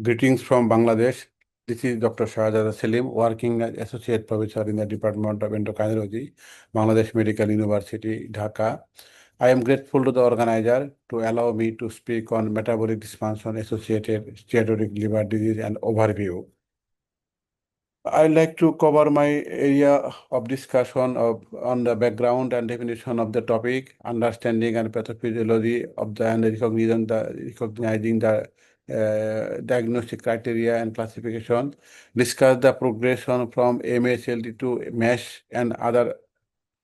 Greetings from Bangladesh. This is Dr. Shahjada Selim, working as Associate Professor in the Department of Endocrinology, Bangladesh Medical University, Dhaka. I am grateful to the organizer to allow me to speak on metabolic dysfunction associated steatotic liver disease and overview. I'd like to cover my area of discussion on the background and definition of the topic, understanding and pathophysiology of the and recognizing the diagnostic criteria and classification, discuss the progression from MSLD to MASH and other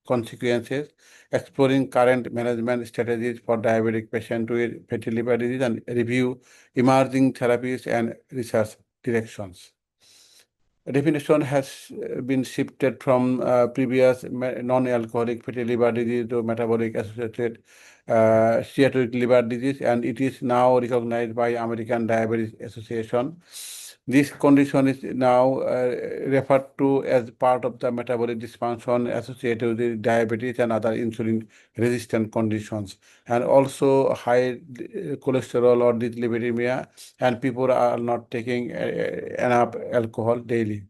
consequences, exploring current management strategies for diabetic patients with fatty liver disease, and review emerging therapies and research directions. Definition has been shifted from previous non-alcoholic fatty liver disease to metabolic associated steatotic liver disease, and it is now recognized by American Diabetes Association. This condition is now referred to as part of the metabolic dysfunction associated with diabetes and other insulin-resistant conditions, and also high cholesterol or dyslipidemia, and people are not taking enough alcohol daily.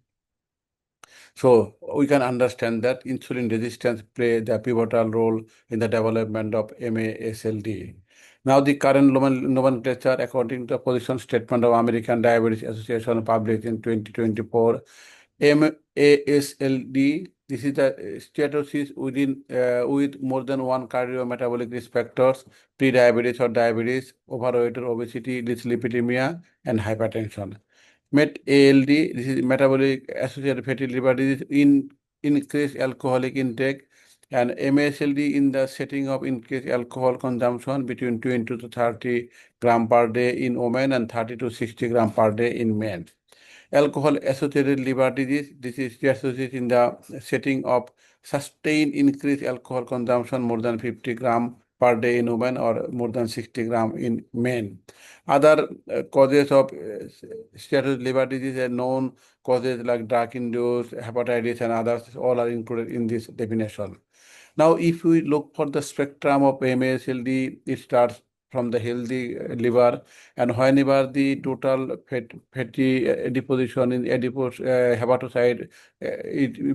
So we can understand that insulin resistance play the pivotal role in the development of MASLD. Now, the current nomenclature, according to the position statement of American Diabetes Association published in 2024, MASLD, this is the steatosis with more than one cardiometabolic risk factors, pre-diabetes or diabetes, overweight or obesity, dyslipidemia, and hypertension. MET-ALD, this is metabolic associated fatty liver disease in increased alcoholic intake, and MASLD in the setting of increased alcohol consumption between 20 to 30 gram per day in women and 30 to 60 gram per day in men. Alcohol-associated liver disease, this is associated in the setting of sustained increased alcohol consumption more than 50 gram per day in women or more than 60 gram in men. Other causes of steatotic liver disease are known causes like drug-induced hepatitis and others, all are included in this definition. Now, if we look for the spectrum of MASLD, it starts from the healthy liver, and whenever the total fatty deposition in adipose hepatocyte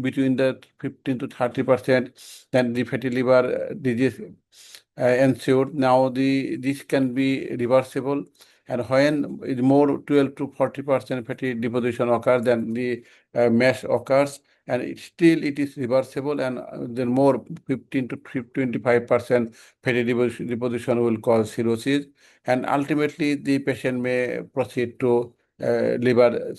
between the 15 to 30%, then the fatty liver disease ensued. Now this can be reversible, and when more 12 to 40% fatty deposition occurs, then the MASH occurs, and it is reversible, and then more 15 to 25% fatty deposition will cause cirrhosis, and ultimately the patient may proceed to liver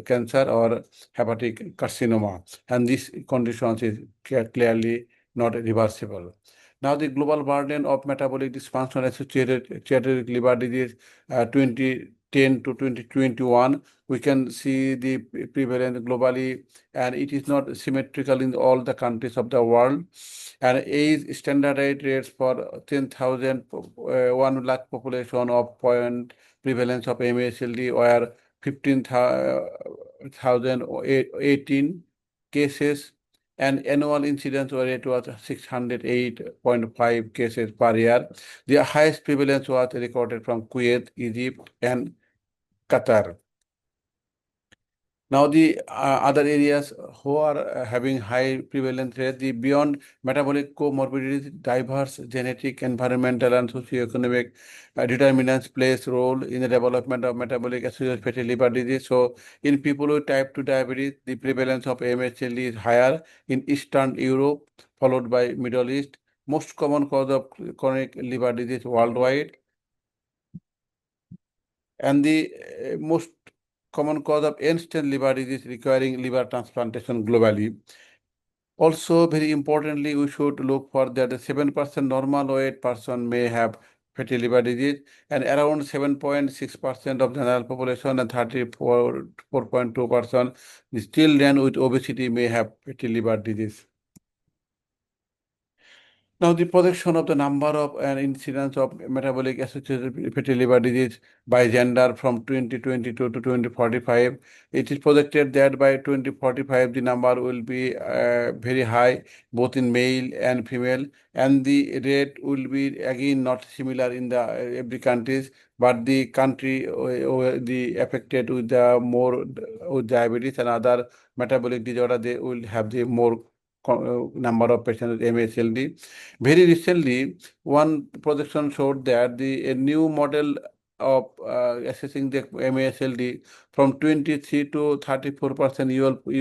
cancer or hepatic carcinoma, and this condition is clearly not reversible. Now, the global burden of metabolic dysfunction associated steatotic liver disease 2010 to 2021, we can see the prevalence globally, and it is not symmetrical in all the countries of the world. And age standardized rates for 10,000, 1 lakh population of point prevalence of MASLD were 15,018 cases, and annual incidence rate was 608.5 cases per year. The highest prevalence was recorded from Kuwait, Egypt, and Qatar. Now, the other areas who are having high prevalence rate, the beyond metabolic comorbidities, diverse genetic, environmental, and socioeconomic determinants plays role in the development of metabolic associated fatty liver disease. So, in people with type 2 diabetes, the prevalence of MHLD is higher in Eastern Europe, followed by Middle East. Most common cause of chronic liver disease worldwide, and the most common cause of end-stage liver disease requiring liver transplantation globally. Also, very importantly, we should look for that the 7% normal weight person may have fatty liver disease, and around 7.6% of the general population and 34.2% children with obesity may have fatty liver disease. Now, the projection of the number of and incidence of metabolic associated fatty liver disease by gender from 2022 to 2045, it is projected that by 2045 the number will be very high, both in male and female, and the rate will be again not similar in the every countries, but the country the affected with the more with diabetes and other metabolic disorder, they will have the more number of patients with MASLD. Very recently, one projection showed that a new model of assessing the MASLD from 23 to 34%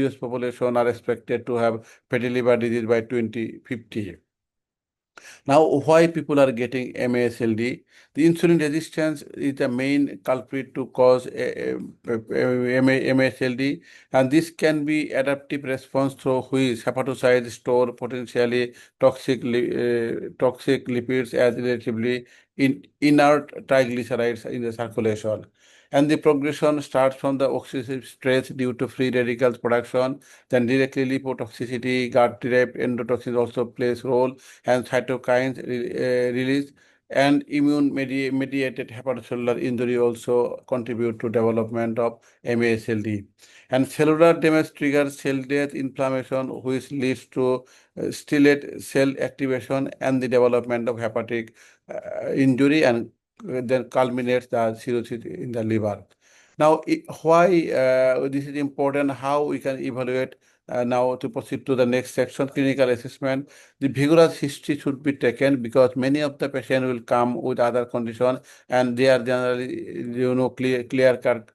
US population are expected to have fatty liver disease by 2050. Now, why people are getting MASLD? The insulin resistance is the main culprit to cause MASLD, and this can be adaptive response through which hepatocytes store potentially toxic lipids as relatively inert triglycerides in the circulation. And the progression starts from the oxidative stress due to free radicals production, then directly lipotoxicity, gut-derived endotoxins also plays role, and cytokines release, and immune mediated hepatocellular injury also contribute to development of MASLD. And cellular damage triggers cell death, inflammation, which leads to stellate cell activation and the development of hepatic injury, and then culminates the cirrhosis in the liver. Now, why this is important, how we can evaluate now to proceed to the next section, clinical assessment. The vigorous history should be taken because many of the patients will come with other conditions and they are generally, clear-cut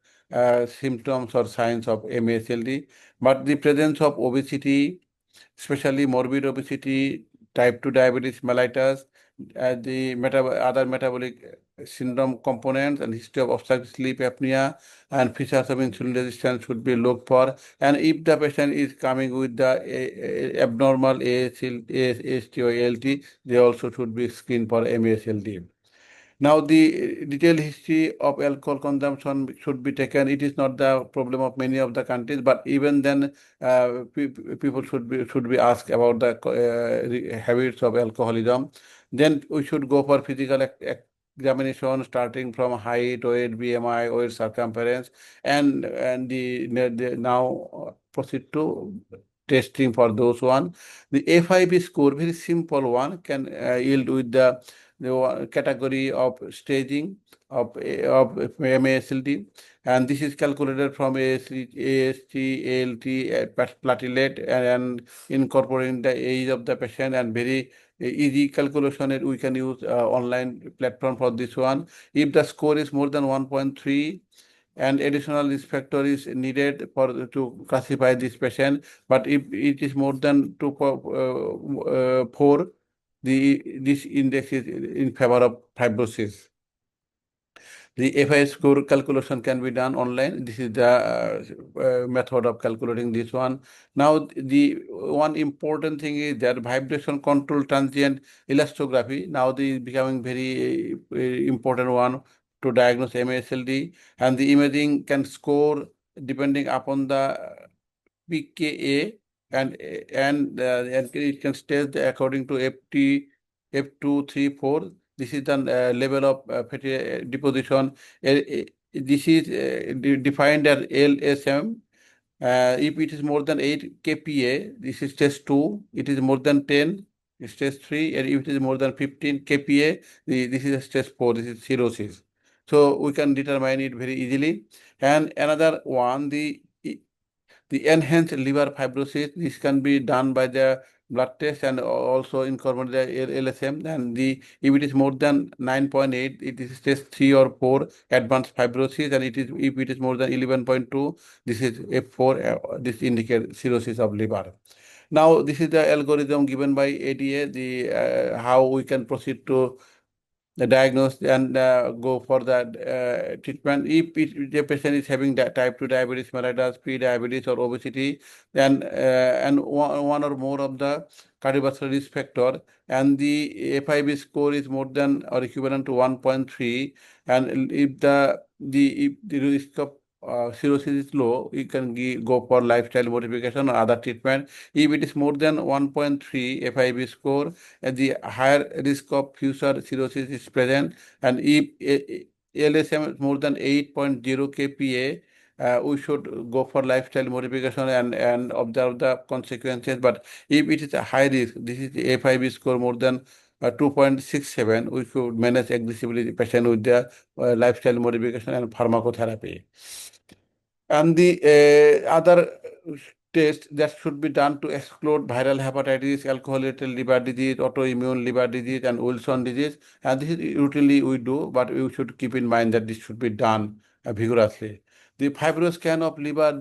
symptoms or signs of MASLD. But the presence of obesity, especially morbid obesity, type 2 diabetes mellitus, the other metabolic syndrome components, and history of obstructive sleep apnea and features of insulin resistance should be looked for. And if the patient is coming with the abnormal AST or ALT, they also should be screened for MASLD. Now, the detailed history of alcohol consumption should be taken. It is not the problem of many of the countries, but even then, people should be asked about the habits of alcoholism. Then we should go for physical examination, starting from height, weight, BMI, weight circumference, and the now proceed to testing for those one. The A5 score, very simple one, can yield with the category of staging of MASLD, and this is calculated from AST, ALT, platelet, and incorporating the age of the patient, and very easy calculation. We can use online platform for this one. If the score is more than 1.3, and additional risk factor is needed for to classify this patient. But if it is more than 4, this index is in favor of fibrosis. The FI score calculation can be done online. This is the method of calculating this one. Now, the one important thing is that vibration control transient elastography. Now, this is becoming very important one to diagnose MASLD, and the imaging can score depending upon the pKa, and it can stage according to F2, 3, 4. This is the level of fatty deposition. This is defined as LSM. If it is more than 8 kPa, this is stage 2. It is more than 10, stage 3. And if it is more than 15 kPa, this is stage 4. This is cirrhosis. So we can determine it very easily. And another one, the enhanced liver fibrosis, this can be done by the blood test and also incorporate the LSM. And if it is more than 9.8, it is stage 3 or 4 advanced fibrosis, and if it is more than 11.2, this is F4. This indicates cirrhosis of liver. Now, this is the algorithm given by ADA, the how we can proceed to the diagnose and go for the treatment. If the patient is having that type 2 diabetes mellitus, pre-diabetes, or obesity, then and one or more of the cardiovascular risk factor, and the A5 score is more than or equivalent to 1.3, and if the risk of cirrhosis is low, you can go for lifestyle modification or other treatment. If it is more than 1.3 A5 score, the higher risk of future cirrhosis is present. And if LSM is more than 8.0 kPa, we should go for lifestyle modification and observe the consequences. But if it is a high risk, this is the A5 score more than 2.67, we should manage aggressively patient with the lifestyle modification and pharmacotherapy. And the other test that should be done to exclude viral hepatitis, alcohol-related liver disease, autoimmune liver disease, and Wilson disease. And this is routinely we do, but we should keep in mind that this should be done vigorously. The fibroscan of liver,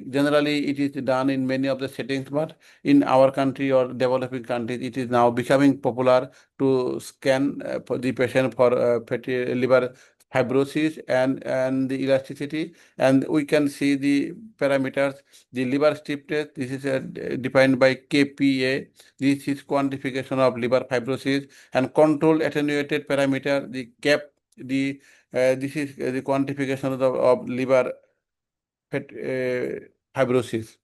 generally it is done in many of the settings, but in our country or developing countries, it is now becoming popular to scan for the patient for fatty liver fibrosis and the elasticity, and we can see the parameters. The liver stiffness, this is defined by KPA. This is quantification of liver fibrosis, and control attenuated parameter, the CAP. This is the quantification of liver fibrosis.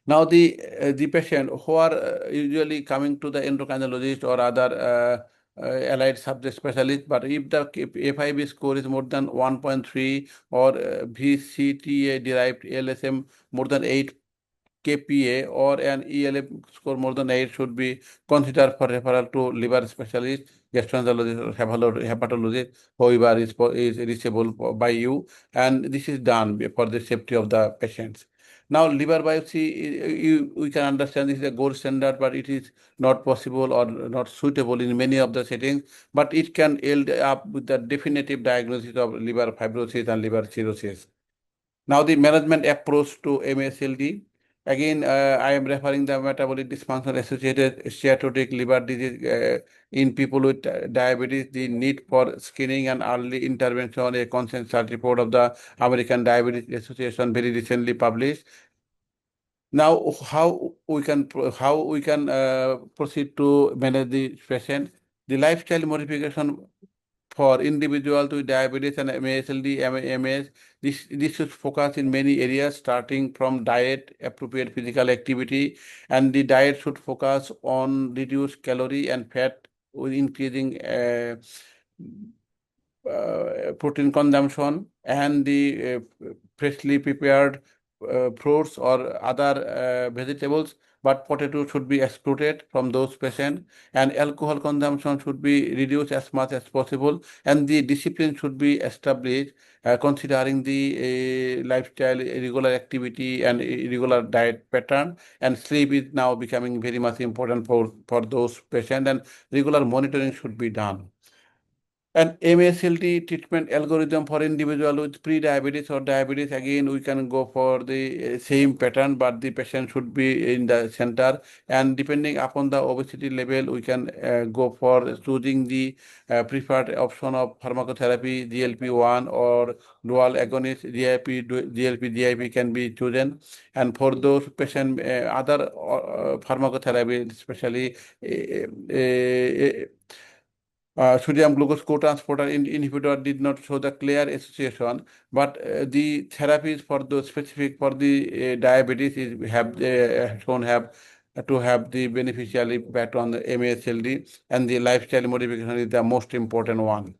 Now, the patient who are usually coming to the endocrinologist or other allied subject specialist, but if the A5 score is more than 1.3 or VCTA derived LSM more than 8 KPA or an ELF score more than 8 should be considered for referral to liver specialist, gastroenterologist or hepatologist, whoever is reachable by you, and this is done for the safety of the patients. Now, liver biopsy, we can understand this is a gold standard, but it is not possible or not suitable in many of the settings, but it can yield up with the definitive diagnosis of liver fibrosis and liver cirrhosis. Now, the management approach to MASLD. Again, I am referring the metabolic dysfunction associated steatotic liver disease in people with diabetes, the need for screening and early intervention, a consensus report of the American Diabetes Association very recently published. Now, how we can proceed to manage the patient? The lifestyle modification for individuals with diabetes and MASLD, MS, this should focus in many areas, starting from diet, appropriate physical activity, and the diet should focus on reduced calorie and fat with increasing protein consumption, and the freshly prepared fruits or other vegetables, but potato should be excluded from those patients, and alcohol consumption should be reduced as much as possible, and the discipline should be established considering the lifestyle, regular activity, and regular diet pattern. And sleep is now becoming very much important for those patients, and regular monitoring should be done. An MASLT treatment algorithm for individual with pre-diabetes or diabetes, again, we can go for the same pattern, but the patient should be in the center. And depending upon the obesity level, we can go for choosing the preferred option of pharmacotherapy, GLP-1 or dual agonist, GLP-GIP can be chosen. And for those patient, other pharmacotherapy, especially sodium glucose co-transporter inhibitor did not show the clear association, but the therapies for the specific for the diabetes is have to have the beneficial impact on the MASLD, and the lifestyle modification is the most important one.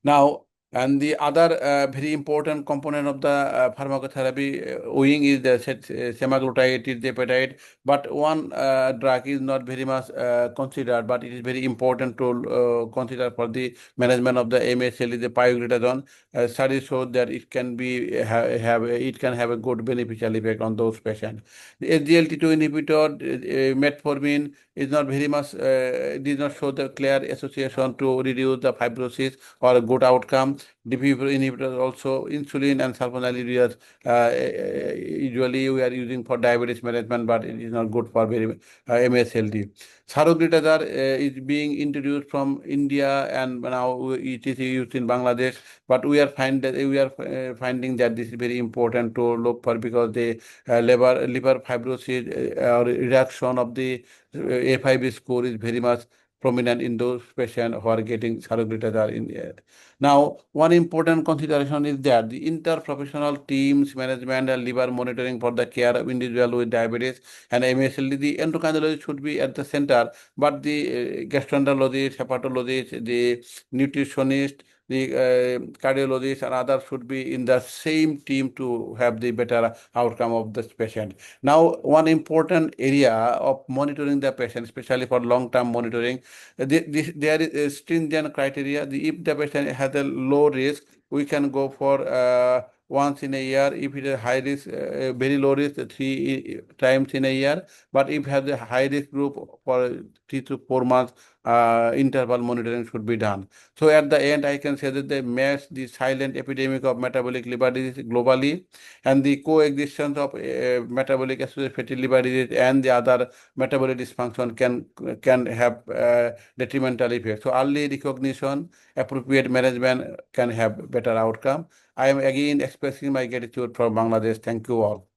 Now, and the other very important component of the pharmacotherapy weighing is the semaglutide, tirzepatide. But one drug is not very much considered, but it is very important to consider for the management of the MSL is the pioglitazone. Studies show that it can be it can have a good beneficial effect on those patients. The SGLT2 inhibitor, metformin, is not very much did not show the clear association to reduce the fibrosis or a good outcome. DPP inhibitors also, insulin and sulfonylureas, usually we are using for diabetes management, but it is not good for MSLD. Saroglitazar is being introduced from India, and now it is used in Bangladesh. But we are finding that this is very important to look for, because the liver fibrosis or reduction of the A5 score is very much prominent in those patients who are getting saroglitazar in. Now, one important consideration is that the interprofessional teams management and liver monitoring for the care of individual with diabetes and MSLD, the endocrinologist should be at the center, but the gastroenterologist, hepatologist, the nutritionist, the cardiologist and others should be in the same team to have the better outcome of this patient. Now, one important area of monitoring the patient, especially for long-term monitoring, there is a stringent criteria. If the patient has a low risk, we can go for once in a year. If it is high risk, very low risk, 3 times in a year. But if it has a high risk group, for 3 to 4 months, interval monitoring should be done. So at the end, I can say that they match the silent epidemic of metabolic liver disease globally, and the coexistence of metabolic associated fatty liver disease and the other metabolic dysfunction can have detrimental effects. So early recognition, appropriate management can have better outcome. I am again expressing my gratitude for Bangladesh. Thank you all.